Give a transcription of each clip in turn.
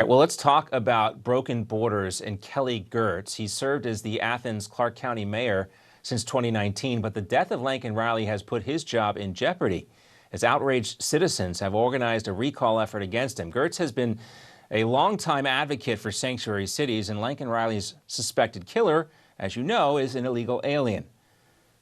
Right, well, let's talk about broken borders and Kelly Gertz. He served as the Athens Clark County mayor since 2019, but the death of Laken Riley has put his job in jeopardy as outraged citizens have organized a recall effort against him. Gertz has been a longtime advocate for sanctuary cities, and Laken Riley's suspected killer, as you know, is an illegal alien.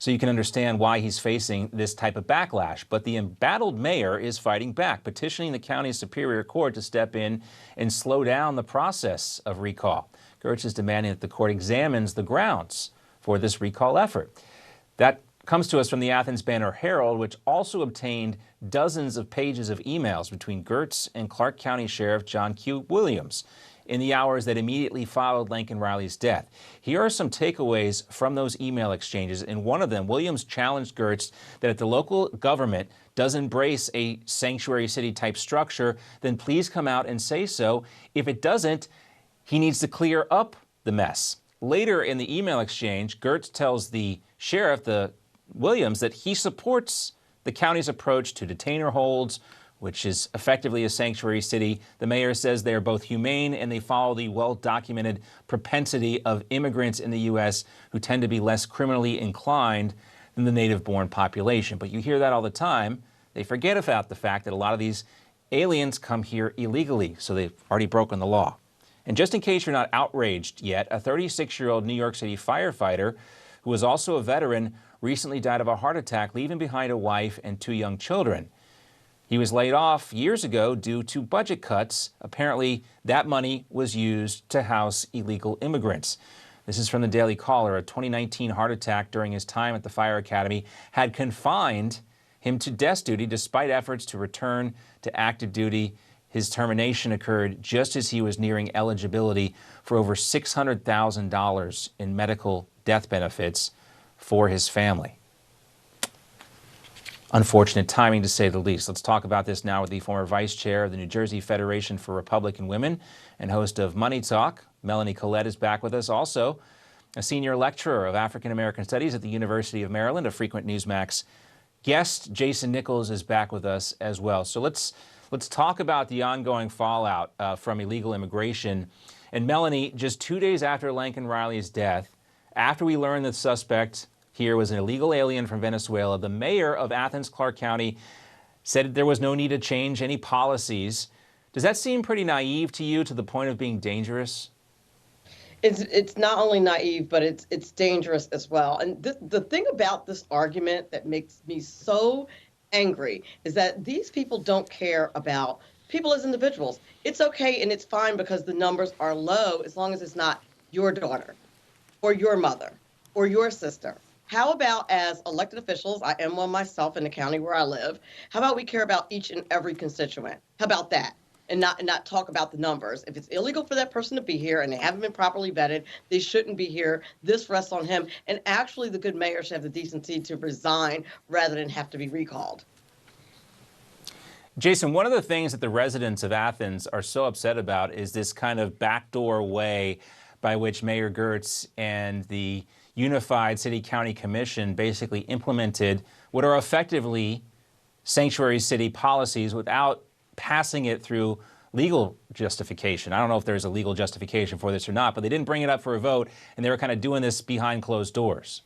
So you can understand why he's facing this type of backlash. But the embattled mayor is fighting back, petitioning the county's Superior Court to step in and slow down the process of recall. Gertz is demanding that the court examines the grounds for this recall effort. That comes to us from the Athens Banner-Herald, which also obtained dozens of pages of emails between Gertz and Clark County Sheriff John Q. Williams in the hours that immediately followed Laken Riley's death. Here are some takeaways from those email exchanges. In one of them, Williams challenged Gertz that if the local government does embrace a sanctuary city type structure, then please come out and say so. If it doesn't, he needs to clear up the mess. Later in the email exchange, Gertz tells the sheriff, Williams, that he supports the county's approach to detainer holds, which is effectively a sanctuary city. The mayor says they are both humane and they follow the well-documented propensity of immigrants in the U.S. who tend to be less criminally inclined than the native-born population. But you hear that all the time. They forget about the fact that a lot of these aliens come here illegally, so they've already broken the law. And just in case you're not outraged yet, a 36-year-old New York City firefighter who was also a veteran recently died of a heart attack, leaving behind a wife and 2 young children. He was laid off years ago due to budget cuts. Apparently, that money was used to house illegal immigrants. This is from the Daily Caller. A 2019 heart attack during his time at the fire academy had confined him to desk duty despite efforts to return to active duty. His termination occurred just as he was nearing eligibility for over $600,000 in medical death benefits for his family. Unfortunate timing, to say the least. Let's talk about this now with the former vice chair of the New Jersey Federation for Republican Women and host of Money Talk. Melanie Collette is back with us. Also, a senior lecturer of African American Studies at the University of Maryland, a frequent Newsmax guest. Jason Nichols is back with us as well. So let's talk about the ongoing fallout from illegal immigration. And Melanie, just 2 days after Laken Riley's death, after we learned the suspect here was an illegal alien from Venezuela, the mayor of Athens Clark County said there was no need to change any policies. Does that seem pretty naive to you, to the point of being dangerous? It's not only naive, but it's dangerous as well. And the thing about this argument that makes me so angry is that these people don't care about people as individuals. It's okay and it's fine because the numbers are low as long as it's not your daughter or your mother or your sister. How about, as elected officials, I am one myself in the county where I live, how about we care about each and every constituent? How about that? And not talk about the numbers. If it's illegal for that person to be here and they haven't been properly vetted, they shouldn't be here. This rests on him. And actually, the good mayor should have the decency to resign rather than have to be recalled. Jason, one of the things that the residents of Athens are so upset about is this kind of backdoor way by which Mayor Gertz and the Unified City County Commission basically implemented what are effectively sanctuary city policies without passing it through legal justification. I don't know if there's a legal justification for this or not, but they didn't bring it up for a vote, and they were kind of doing this behind closed doors.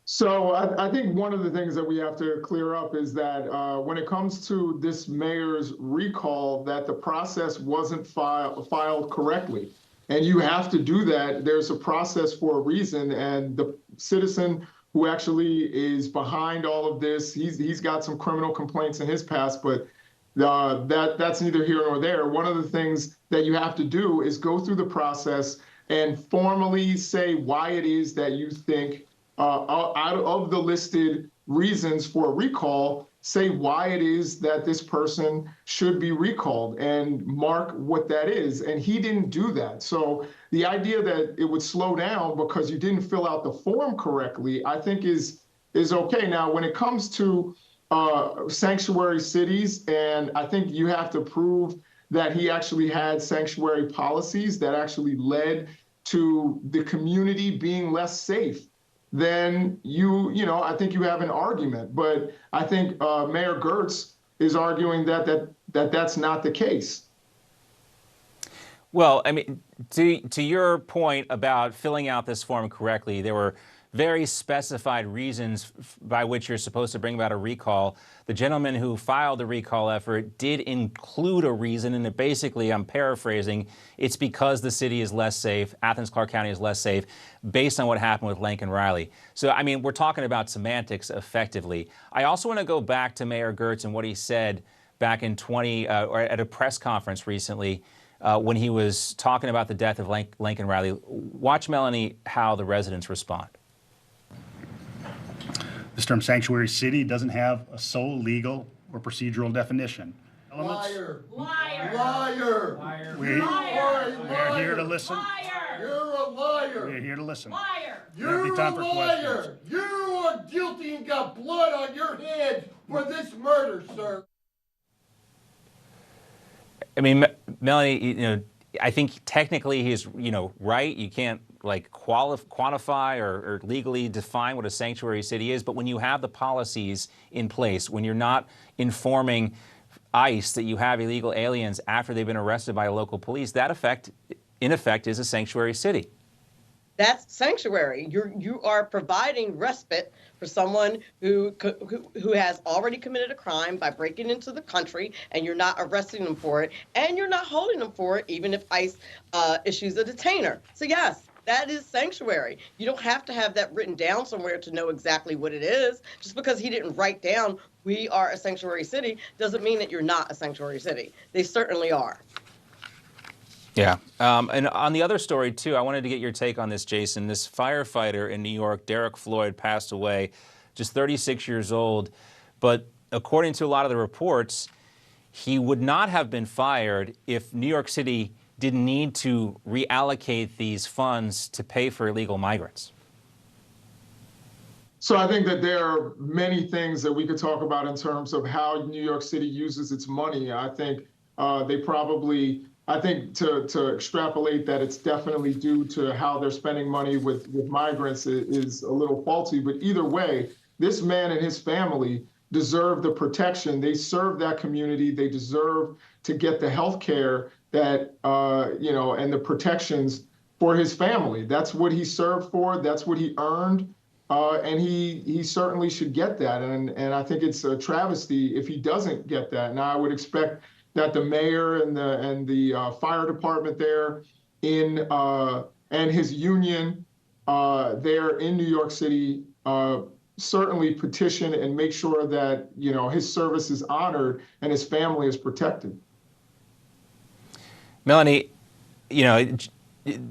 So I think one of the things that we have to clear up is that when it comes to this mayor's recall, that the process wasn't filed correctly. And you have to do that. There's a process for a reason. And the citizen who actually is behind all of this, he's got some criminal complaints in his past, but that's neither here nor there. One of the things that you have to do is go through the process and formally say why it is that you think out of the listed reasons for a recall, say why it is that this person should be recalled and mark what that is. And he didn't do that. So the idea that it would slow down because you didn't fill out the form correctly, I think is okay. Now, when it comes to sanctuary cities, and I think you have to prove that he actually had sanctuary policies that actually led to the community being less safe, then I think you have an argument. But I think Mayor Gertz is arguing that that's not the case. Well, I mean, to your point about filling out this form correctly, there were very specified reasons by which you're supposed to bring about a recall. The gentleman who filed the recall effort did include a reason, and it basically, I'm paraphrasing, it's because the city is less safe, Athens-Clarke County is less safe, based on what happened with Lincoln Riley. So, I mean, we're talking about semantics effectively. I also want to go back to Mayor Gertz and what he said back in or at a press conference recently, when he was talking about the death of Lincoln Riley. Watch, Melanie, how the residents respond. This term sanctuary city doesn't have a sole legal or procedural definition. Liar. Liar. Liar. Liar. We are here to listen. Liar. You're a liar. We're here to listen. Liar. You're There'll be time a for liar. questions. You are guilty and got blood on your hands for this murder, sir. I mean, Melanie, I think technically he's, right. You can't like quantify or legally define what a sanctuary city is. But when you have the policies in place, when you're not informing ICE that you have illegal aliens after they've been arrested by local police, that in effect, is a sanctuary city. That's sanctuary. You are providing respite for someone who has already committed a crime by breaking into the country, and you're not arresting them for it, and you're not holding them for it, even if ICE issues a detainer. So yes, that is sanctuary. You don't have to have that written down somewhere to know exactly what it is. Just because he didn't write down, we are a sanctuary city, doesn't mean that you're not a sanctuary city. They certainly are. Yeah. And on the other story, too, I wanted to get your take on this, Jason. This firefighter in New York, Derek Floyd, passed away, just 36 years old. But according to a lot of the reports, he would not have been fired if New York City didn't need to reallocate these funds to pay for illegal migrants. So I think that there are many things that we could talk about in terms of how New York City uses its money. I think to extrapolate that it's definitely due to how they're spending money with migrants is a little faulty. But either way, this man and his family deserve the protection. They serve that community. They deserve to get the health care that, and the protections for his family. That's what he served for. That's what he earned. And he certainly should get that. And I think it's a travesty if he doesn't get that. Now, I would expect that the mayor and the fire department there and his union there in New York City certainly petition and make sure that his service is honored and his family is protected. Melanie,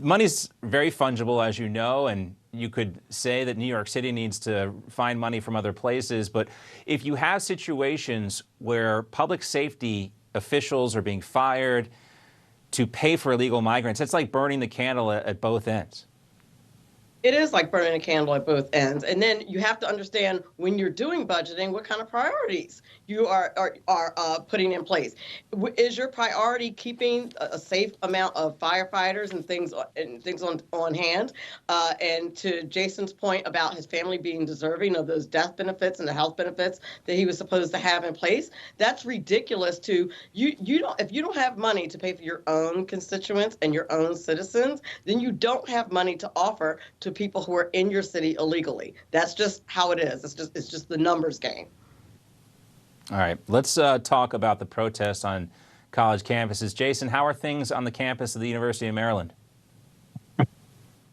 money's very fungible, as you know, and you could say that New York City needs to find money from other places. But if you have situations where public safety officials are being fired to pay for illegal migrants, it's like burning the candle at both ends. It is like burning a candle at both ends. And then you have to understand when you're doing budgeting, what kind of priorities you are putting in place. Is your priority keeping a safe amount of firefighters and things on hand? And to Jason's point about his family being deserving of those death benefits and the health benefits that he was supposed to have in place, that's ridiculous. If you don't have money to pay for your own constituents and your own citizens, then you don't have money to offer to people who are in your city illegally. That's just how it is. It's just the numbers game. All right, let's talk about the protests on college campuses. Jason, how are things on the campus of the University of Maryland?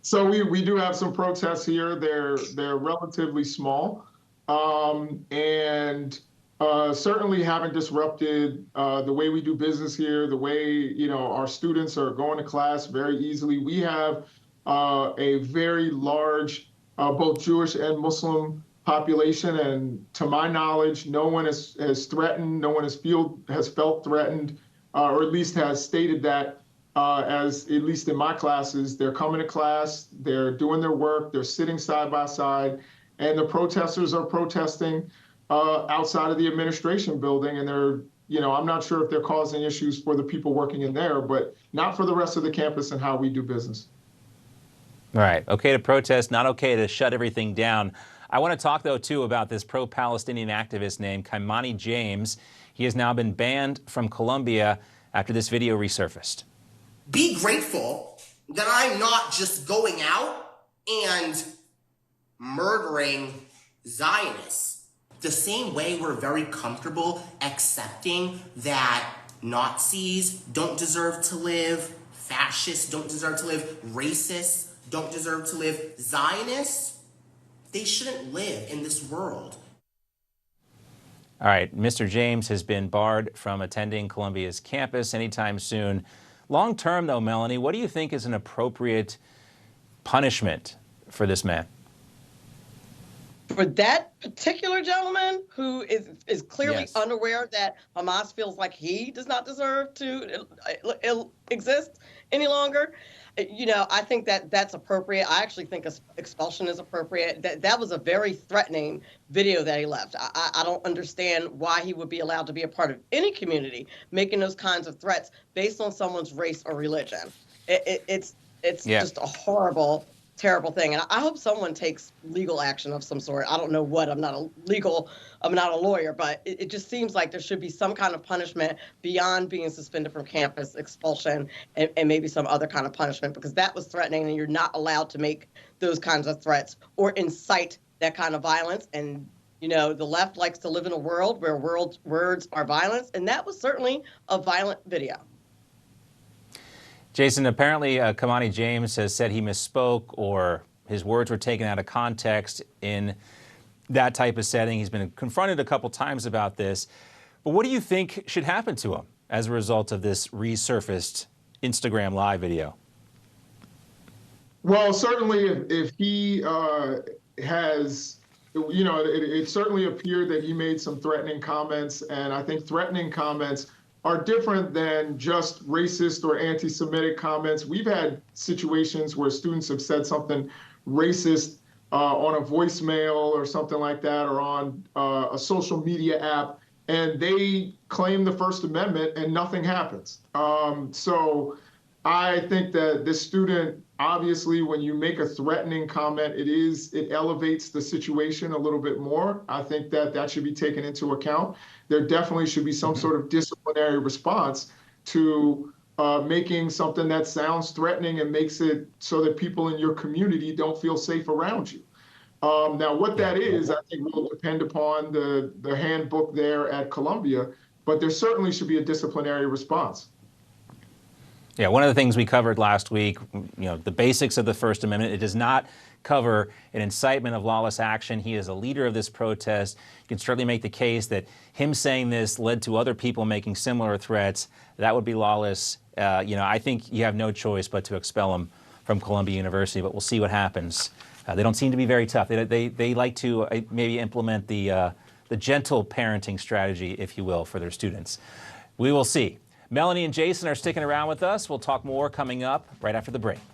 So we do have some protests here. They're relatively small, and certainly haven't disrupted the way we do business here, the way our students are going to class very easily. We have a very large both Jewish and Muslim population, and to my knowledge, no one has threatened, no one has felt threatened, or at least has stated that. As at least in my classes, they're coming to class, they're doing their work, they're sitting side by side, and the protesters are protesting outside of the administration building, and I'm not sure if they're causing issues for the people working in there, but not for the rest of the campus and how we do business. All right, okay to protest, not okay to shut everything down. I want to talk, though, too, about this pro-Palestinian activist named Kaimani James. He has now been banned from Colombia after this video resurfaced. be grateful that I'm not just going out and murdering Zionists. The same way we're very comfortable accepting that Nazis don't deserve to live, fascists don't deserve to live, racists don't deserve to live, Zionists, they shouldn't live in this world. All right, Mr. James has been barred from attending Columbia's campus anytime soon. Long term, though, Melanie, what do you think is an appropriate punishment for this man? For that particular gentleman who is clearly Yes. unaware that Hamas feels like he does not deserve to exist any longer, I think that that's appropriate. I actually think expulsion is appropriate. That was a very threatening video that he left. I don't understand why he would be allowed to be a part of any community making those kinds of threats based on someone's race or religion. It's just a horrible, terrible thing. And I hope someone takes legal action of some sort. I don't know what. I'm not a lawyer, but it just seems like there should be some kind of punishment beyond being suspended from campus, expulsion, and maybe some other kind of punishment, because that was threatening and you're not allowed to make those kinds of threats or incite that kind of violence. And, the left likes to live in a world where words are violence. And that was certainly a violent video. Jason, apparently Kamani James has said he misspoke or his words were taken out of context in that type of setting. He's been confronted a couple times about this. But what do you think should happen to him as a result of this resurfaced Instagram Live video? Well, certainly if he has, it certainly appeared that he made some threatening comments. And I think threatening comments are different than just racist or anti-Semitic comments. We've had situations where students have said something racist on a voicemail or something like that, or on a social media app, and they claim the First Amendment and nothing happens. So I think that this student, obviously, when you make a threatening comment, it elevates the situation a little bit more. I think that should be taken into account. There definitely should be some sort of disciplinary response to making something that sounds threatening and makes it so that people in your community don't feel safe around you. Now, what that is, I think, will depend upon the handbook there at Columbia, but there certainly should be a disciplinary response. Yeah, one of the things we covered last week, the basics of the First Amendment, it does not cover an incitement of lawless action. He is a leader of this protest. You can certainly make the case that him saying this led to other people making similar threats. That would be lawless. I think you have no choice but to expel him from Columbia University, but we'll see what happens. They don't seem to be very tough. They like to maybe implement the gentle parenting strategy, if you will, for their students. We will see. Melanie and Jason are sticking around with us. We'll talk more coming up right after the break.